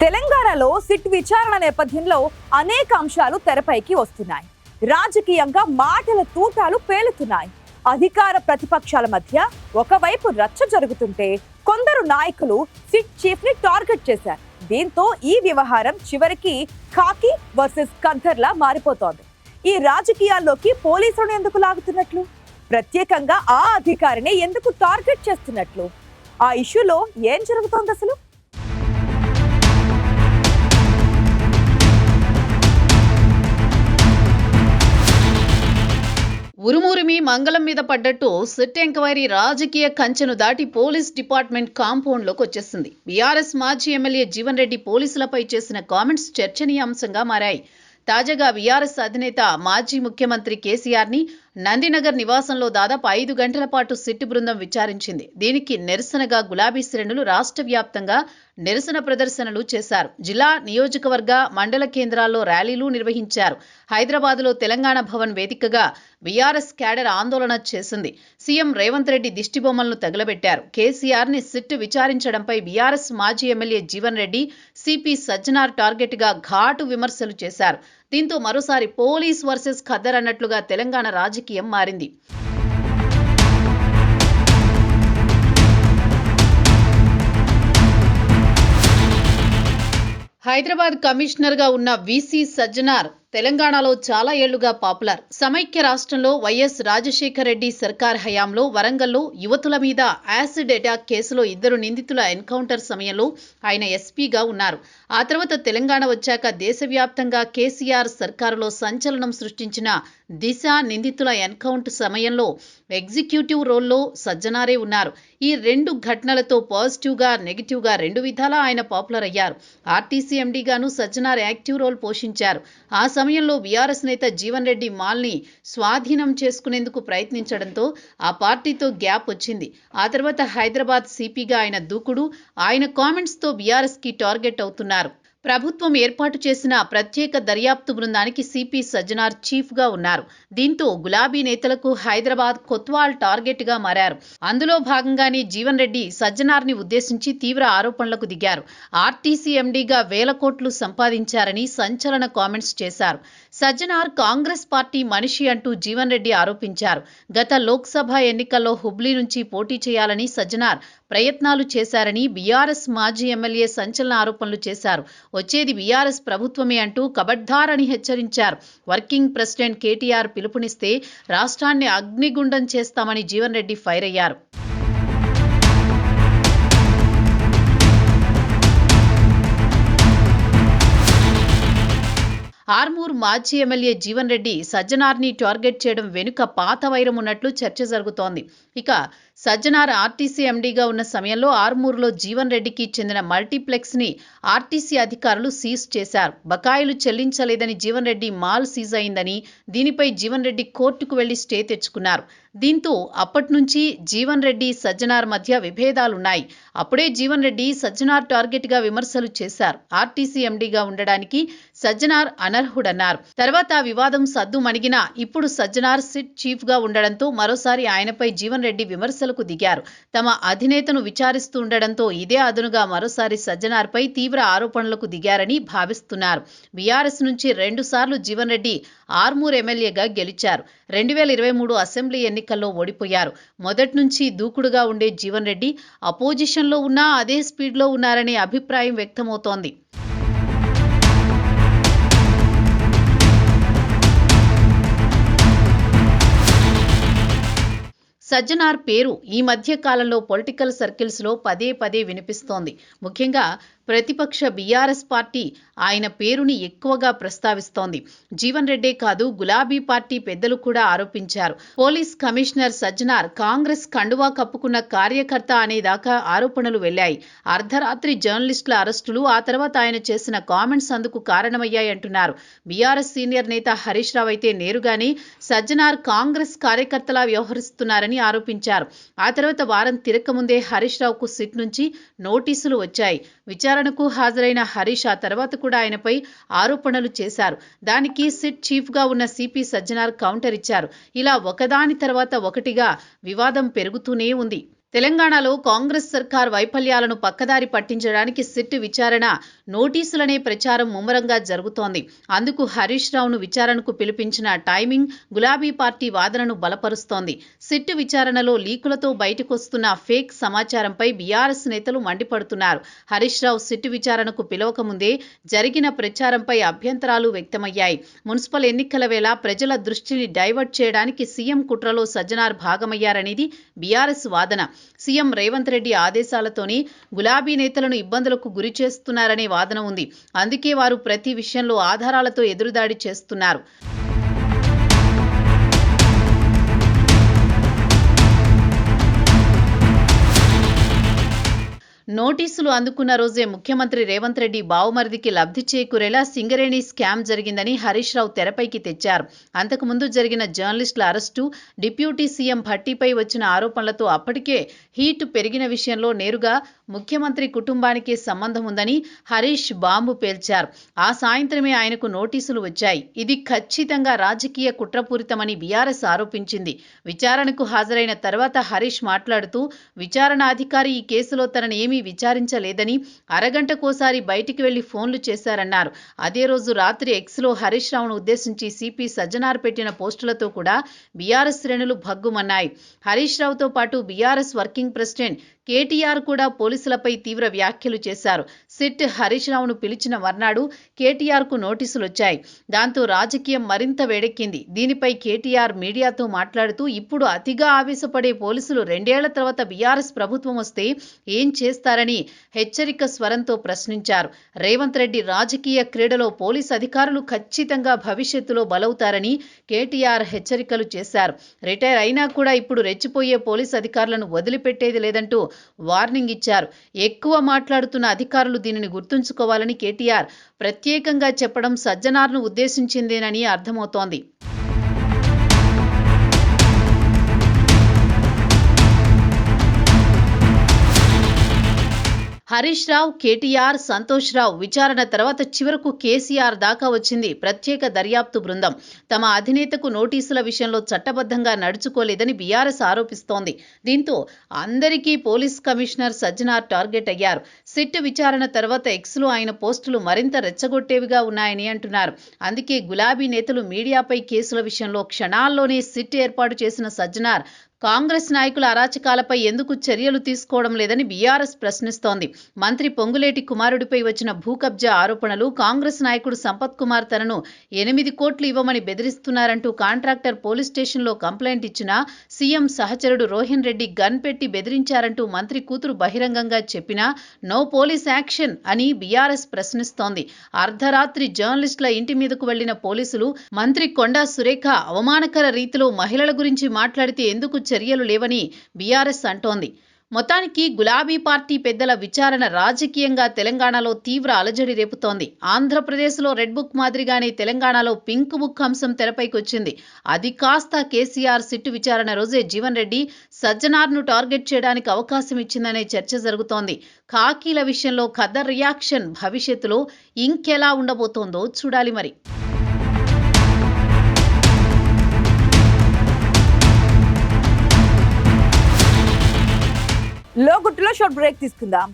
తెలంగాణలో సిట్ విచారణ నేపథ్యంలో అనేక అంశాలు తెరపైకి వస్తున్నాయి. రాజకీయంగా మాటల తూటాలు పేలుతున్నాయి. అధికార ప్రతిపక్షాల మధ్య ఒకవైపు రచ్చ జరుగుతుంటే కొందరు నాయకులు సిట్ చీఫ్ ని టార్గెట్ చేశారు. దీంతో ఈ వ్యవహారం చివరికి ఖాకీ వర్సెస్ ఖద్దర్లా మారిపోతోంది. ఈ రాజకీయాల్లోకి పోలీసులను ఎందుకు లాగుతున్నట్లు, ప్రత్యేకంగా ఆ అధికారిని ఎందుకు టార్గెట్ చేస్తున్నట్లు, ఆ ఇష్యూలో ఏం జరుగుతోంది అసలు? ఉరుమురిమి మంగళం మీద పడ్డట్టు సిట్ ఎంక్వైరీ రాజకీయ కంచెను దాటి పోలీస్ డిపార్ట్మెంట్ కాంపౌండ్లోకి వచ్చేసింది. బీఆర్ఎస్ మాజీ ఎమ్మెల్యే జీవన్ రెడ్డి పోలీసులపై చేసిన కామెంట్స్ చర్చనీయాంశంగా మారాయి. తాజాగా బీఆర్ఎస్ అధినేత మాజీ ముఖ్యమంత్రి కేసీఆర్ ని నందినగర్ నివాసంలో దాదాపు 5 గంటల పాటు సిట్ బృందం విచారించింది. దీనికి నిరసనగా గులాబీ శ్రేణులు రాష్ట్ర వ్యాప్తంగా నిరసన ప్రదర్శనలు చేశారు. జిల్లా, నియోజకవర్గ, మండల కేంద్రాల్లో ర్యాలీలు నిర్వహించారు. హైదరాబాద్లో తెలంగాణ భవన్ వేదికగా బీఆర్ఎస్ క్యాడర్ ఆందోళన చేసింది. సీఎం రేవంత్ రెడ్డి దిష్టిబొమ్మలను తగలబెట్టారు. కేసీఆర్ ని సిట్ విచారించడంపై బీఆర్ఎస్ మాజీ MLA Jeevan Reddy, CP Sajjanar target గా ఘాటు విమర్శలు చేశారు. దీంతో మరోసారి పోలీస్ వర్సెస్ ఖద్దర్ అన్నట్లుగా తెలంగాణ రాజకీయం మారింది. హైదరాబాద్ కమిషనర్ గా ఉన్న వీసీ సజ్జనార్ తెలంగాణలో చాలా ఏళ్లుగా పాపులర్. సమైక్య రాష్ట్రంలో వైఎస్ రాజశేఖర రెడ్డి సర్కార్ హయాంలో వరంగల్లో యువతుల మీద యాసిడ్ అటాక్ కేసులో 2 నిందితుల ఎన్కౌంటర్ సమయంలో ఆయన ఎస్పీగా ఉన్నారు. ఆ తర్వాత తెలంగాణ వచ్చాక దేశవ్యాప్తంగా కేసీఆర్ సర్కారులో సంచలనం సృష్టించిన దిశ నిందితుల ఎన్కౌంటర్ సమయంలో ఎగ్జిక్యూటివ్ రోల్లో సజ్జనారే ఉన్నారు. ఈ 2 ఘటనలతో పాజిటివ్గా, నెగిటివ్గా 2 విధాలా ఆయన పాపులర్ అయ్యారు. ఆర్టీసీ ఎండీగాను సజ్జనార్ యాక్టివ్ రోల్ పోషించారు. ఆ సమయంలో బీఆర్ఎస్ నేత జీవన్ రెడ్డి మాల్ని స్వాధీనం చేసుకునేందుకు ప్రయత్నించడంతో ఆ పార్టీతో గ్యాప్ వచ్చింది. ఆ తర్వాత హైదరాబాద్ సిపిగా ఆయన దూకుడు, ఆయన కామెంట్స్తో బీఆర్ఎస్ కి టార్గెట్ అవుతున్నారు. ప్రభుత్వం ఏర్పాటు చేసిన ప్రత్యేక దర్యాప్తు బృందానికి సిపి సజ్జనార్ చీఫ్ గా ఉన్నారు. దీంతో గులాబీ నేతలకు హైదరాబాద్ కొత్వాల్ టార్గెట్ గా మారారు. అందులో భాగంగానే జీవన్ రెడ్డి సజ్జనార్ ని ఉద్దేశించి తీవ్ర ఆరోపణలకు దిగారు. ఆర్టీసీ ఎండీగా 1000 కోట్లు సంపాదించారని సంచలన కామెంట్స్ చేశారు. సజ్జనార్ కాంగ్రెస్ పార్టీ మనిషి అంటూ జీవన్ రెడ్డి ఆరోపించారు. గత లోక్సభ ఎన్నికల్లో హుబ్లీ నుంచి పోటీ చేయాలని సజ్జనార్ ప్రయత్నాలు చేశారని బీఆర్ఎస్ మాజీ ఎమ్మెల్యే సంచలన ఆరోపణలు చేశారు. వచ్చేది బీఆర్ఎస్ ప్రభుత్వమే అంటూ కబడ్దార్ అని హెచ్చరించారు. వర్కింగ్ ప్రెసిడెంట్ కేటీఆర్ పిలుపునిస్తే రాష్ట్రాన్ని అగ్నిగుండం చేస్తామని జీవన్ రెడ్డి ఫైర్ అయ్యారు. ఆర్మూర్ మాజీ ఎమ్మెల్యే జీవన్ రెడ్డి సజ్జనార్ని టార్గెట్ చేయడం వెనుక పాత వైరం ఉన్నట్లు చర్చ జరుగుతోంది. ఇక సజ్జనార్ ఆర్టీసీ ఎండీగా ఉన్న సమయంలో ఆర్మూర్లో జీవన్ రెడ్డికి చెందిన మల్టీప్లెక్స్ ని ఆర్టీసీ అధికారులు సీజ్ చేశారు. బకాయిలు చెల్లించలేదని జీవన్ రెడ్డి మాల్ సీజ్ అయిందని, దీనిపై జీవన్ రెడ్డి కోర్టుకు వెళ్లి స్టే తెచ్చుకున్నారు. దీంతో అప్పటి నుంచి జీవన్ రెడ్డి సజ్జనార్ మధ్య విభేదాలున్నాయి. అప్పుడే జీవన్ రెడ్డి సజ్జనార్ టార్గెట్ గా విమర్శలు చేశారు. ఆర్టీసీ ఎండీగా ఉండడానికి సజ్జనార్ అనర్హుడన్నారు. తర్వాత వివాదం సద్దు మణిగినా ఇప్పుడు సజ్జనార్ సిట్ చీఫ్ గా ఉండడంతో మరోసారి ఆయనపై జీవన్ రెడ్డి విమర్శలకు దిగారు. తమ అధినేతను విచారిస్తూ ఉండడంతో ఇదే అదునుగా మరోసారి సజ్జనార్ పై తీవ్ర ఆరోపణలకు దిగారని భావిస్తున్నారు. బీఆర్ఎస్ నుంచి 2 సార్లు జీవన్ రెడ్డి ఆర్మూర్ ఎమ్మెల్యేగా గెలిచారు. 2023 అసెంబ్లీ ఎన్నికల్లో ఓడిపోయారు. మొదటి నుంచి దూకుడుగా ఉండే జీవన్ రెడ్డి అపోజిషన్లో ఉన్నా అదే స్పీడ్లో ఉన్నారనే అభిప్రాయం వ్యక్తమవుతోంది. సజ్జనార్ పేరు ఈ మధ్య కాలంలో పొలిటికల్ సర్కిల్స్ లో పదే పదే వినిపిస్తోంది. ముఖ్యంగా ప్రతిపక్ష బీఆర్ఎస్ పార్టీ ఆయన పేరుని ఎక్కువగా ప్రస్తావిస్తోంది. జీవన్ రెడ్డే కాదు, గులాబీ పార్టీ పెద్దలు కూడా ఆరోపించారు. పోలీస్ కమిషనర్ సజ్జనార్ కాంగ్రెస్ కండువా కప్పుకున్న కార్యకర్త అనేదాకా ఆరోపణలు వెళ్లాయి. అర్ధరాత్రి జర్నలిస్టుల అరెస్టులు, ఆ తర్వాత ఆయన చేసిన కామెంట్స్ అందుకు కారణమయ్యాయంటున్నారు. బీఆర్ఎస్ సీనియర్ నేత హరీష్ రావు అయితే నేరుగానే సజ్జనార్ కాంగ్రెస్ కార్యకర్తలా వ్యవహరిస్తున్నారని ఆరోపించారు. ఆ తర్వాత వారం తిరక్కముందే హరీష్ రావుకు సిట్ నుంచి నోటీసులు వచ్చాయి. విచారణకు హాజరైన హరీష్ ఆ తర్వాత కూడా ఆయనపై ఆరోపణలు చేశారు. దానికి సిట్ చీఫ్ గా ఉన్న సిపి సజ్జనార్ కౌంటర్ ఇచ్చారు. ఇలా ఒకదాని తర్వాత ఒకటిగా వివాదం పెరుగుతూనే ఉంది. తెలంగాణలో కాంగ్రెస్ సర్కార్ వైఫల్యాలను పక్కదారి పట్టించడానికి సిట్ విచారణ నోటీసులనే ప్రచారం ముమ్మరంగా జరుగుతోంది. అందుకు హరీష్ రావును విచారణకు పిలిపించిన టైమింగ్ గులాబీ పార్టీ వాదనను బలపరుస్తోంది. సిట్ విచారణలో లీకులతో బయటకొస్తున్న ఫేక్ సమాచారంపై బీఆర్ఎస్ నేతలు మండిపడుతున్నారు. హరీష్ రావు సిట్ విచారణకు పిలవకముందే జరిగిన ప్రచారంపై అభ్యంతరాలు వ్యక్తమయ్యాయి. మున్సిపల్ ఎన్నికల వేళ ప్రజల దృష్టిని డైవర్ట్ చేయడానికి సీఎం కుట్రలో సజ్జనార్ భాగమయ్యారనేది బీఆర్ఎస్ వాదన. సీఎం రేవంత్ రెడ్డి ఆదేశాలతోనే గులాబీ నేతలను ఇబ్బందులకు గురి చేస్తున్నారనే వాదన ఉంది. అందుకే వారు ప్రతి విషయంలో ఆధారాలతో ఎదురుదాడి చేస్తున్నారు. నోటీసులు అందుకున్న రోజే ముఖ్యమంత్రి రేవంత్ రెడ్డి బావుమరిదికి లబ్ధి చేకూరేలా సింగరేణి స్కామ్ జరిగిందని హరీష్ రావు తెరపైకి తెచ్చారు. అంతకుముందు జరిగిన జర్నలిస్టుల అరెస్టు, డిప్యూటీ సీఎం భట్టీపై వచ్చిన ఆరోపణలతో అప్పటికే హీట్ పెరిగిన విషయంలో నేరుగా ముఖ్యమంత్రి కుటుంబానికి సంబంధం ఉందని హరీష్ బాంబు పేల్చారు. ఆ సాయంత్రమే ఆయనకు నోటీసులు వచ్చాయి. ఇది ఖచ్చితంగా రాజకీయ కుట్రపూరితమని బీఆర్ఎస్ ఆరోపించింది. విచారణకు హాజరైన తర్వాత హరీష్ మాట్లాడుతూ విచారణ అధికారి ఈ కేసులో తనని ఏమీ విచారించలేదని, అరగంటకోసారి బయటికి వెళ్లి ఫోన్లు చేశారన్నారు. అదే రోజు రాత్రి ఎక్స్లో హరీష్ రావును ఉద్దేశించి సిపి సజ్జనార్ పెట్టిన పోస్టులతో కూడా బీఆర్ఎస్ శ్రేణులు భగ్గుమన్నాయి. హరీష్ రావుతో పాటు బీఆర్ఎస్ వర్కింగ్ ప్రెసిడెంట్ కేటీఆర్ కూడా పోలీసులపై తీవ్ర వ్యాఖ్యలు చేశారు. సిట్ హరీష్ రావును పిలిచిన మర్నాడు కేటీఆర్కు నోటీసులొచ్చాయి. దాంతో రాజకీయం మరింత వేడెక్కింది. దీనిపై కేటీఆర్ మీడియాతో మాట్లాడుతూ ఇప్పుడు అతిగా ఆవేశపడే పోలీసులు 2 ఏళ్ల తర్వాత బీఆర్ఎస్ ప్రభుత్వం వస్తే ఏం చేస్తారని హెచ్చరిక స్వరంతో ప్రశ్నించారు. రేవంత్ రెడ్డి రాజకీయ క్రీడలో పోలీస్ అధికారులు ఖచ్చితంగా భవిష్యత్తులో బలవుతారని కేటీఆర్ హెచ్చరికలు చేశారు. రిటైర్ అయినా కూడా ఇప్పుడు రెచ్చిపోయే పోలీస్ అధికారులను వదిలిపెట్టేది లేదంటూ వార్నింగ్ ఇచ్చారు. ఎక్కువ మాట్లాడుతున్న అధికారులు దీనిని గుర్తుంచుకోవాలని కేటీఆర్ ప్రత్యేకంగా చెప్పడం సజ్జనార్ను ఉద్దేశించిందేనని అర్థమవుతోంది. హరీష్ రావు, కేటీఆర్, సంతోష్ రావు విచారణ తర్వాత చివరకు కేసీఆర్ దాకా వచ్చింది ప్రత్యేక దర్యాప్తు బృందం. తమ అధినేతకు నోటీసుల విషయంలో చట్టబద్ధంగా నడుచుకోలేదని బీఆర్ఎస్ ఆరోపిస్తోంది. దీంతో అందరికీ పోలీస్ కమిషనర్ సజ్జనార్ టార్గెట్ అయ్యారు. సిట్ విచారణ తర్వాత ఎక్స్లో ఆయన పోస్టులు మరింత రెచ్చగొట్టేవిగా ఉన్నాయని అంటున్నారు. అందుకే గులాబీ నేతలు మీడియాపై కేసుల విషయంలో క్షణాల్లోనే సిట్ ఏర్పాటు చేసిన సజ్జనార్ కాంగ్రెస్ నాయకుల అరాచకాలపై ఎందుకు చర్యలు తీసుకోవడం లేదని బీఆర్ఎస్ ప్రశ్నిస్తోంది. మంత్రి పొంగులేటి కుమారుడిపై వచ్చిన భూ కబ్జా ఆరోపణలు, కాంగ్రెస్ నాయకుడు సంపత్ కుమార్ తనను 8 కోట్లు ఇవ్వమని బెదిరిస్తున్నారంటూ కాంట్రాక్టర్ పోలీస్ స్టేషన్లో కంప్లైంట్ ఇచ్చినా సీఎం సహచరుడు రోహిన్ రెడ్డి గన్ పెట్టి బెదిరించారంటూ మంత్రి కూతురు బహిరంగంగా చెప్పినా నో పోలీస్ యాక్షన్ అని బీఆర్ఎస్ ప్రశ్నిస్తోంది. అర్ధరాత్రి జర్నలిస్టుల ఇంటి మీదకు వెళ్లిన పోలీసులు మంత్రి కొండా సురేఖ అవమానకర రీతిలో మహిళల గురించి మాట్లాడితే ఎందుకు చర్యలు లేవని బీఆర్ఎస్ అంటోంది. మొత్తానికి గులాబీ పార్టీ పెద్దల విచారణ రాజకీయంగా తెలంగాణలో తీవ్ర అలజడి రేపుతోంది. ఆంధ్రప్రదేశ్లో రెడ్ బుక్ మాదిరిగానే తెలంగాణలో పింక్ బుక్ అంశం తెరపైకొచ్చింది. అది కాస్త కేసీఆర్ సిట్టు విచారణ రోజే జీవన్ రెడ్డి సజ్జనార్ను టార్గెట్ చేయడానికి అవకాశం ఇచ్చిందనే చర్చ జరుగుతోంది. ఖాకీల విషయంలో ఖద్దర్ రియాక్షన్ భవిష్యత్తులో ఇంకెలా ఉండబోతోందో చూడాలి మరి. లోగుట్టులో షార్ట్ బ్రేక్ తీసుకుందాం.